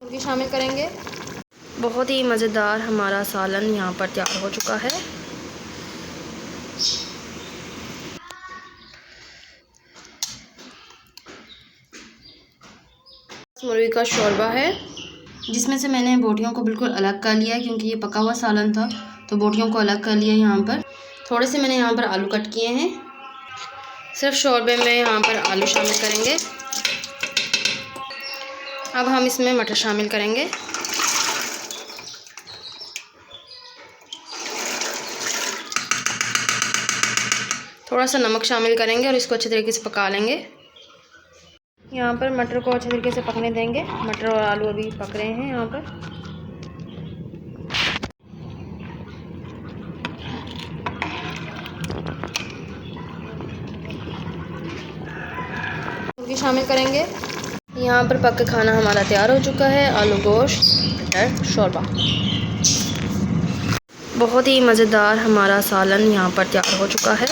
मुर्गी शामिल करेंगे। बहुत ही मज़ेदार हमारा सालन यहाँ पर तैयार हो चुका है। मुर्गी का शोरबा है, जिसमें से मैंने बोटियों को बिल्कुल अलग कर लिया क्योंकि ये पका हुआ सालन था, तो बोटियों को अलग कर लिया। यहाँ पर थोड़े से मैंने यहाँ पर आलू कट किए हैं। सिर्फ शोरबे में यहाँ पर आलू शामिल करेंगे। अब हम इसमें मटर शामिल करेंगे। थोड़ा सा नमक शामिल करेंगे और इसको अच्छे तरीके से पका लेंगे। यहाँ पर मटर को अच्छे तरीके से पकने देंगे। मटर और आलू अभी पक रहे हैं। यहाँ पर मुर्गी शामिल करेंगे। यहाँ पर पक के खाना हमारा तैयार हो चुका है। आलू गोश्त मटर शोरबा। बहुत ही मज़ेदार हमारा सालन यहाँ पर तैयार हो चुका है।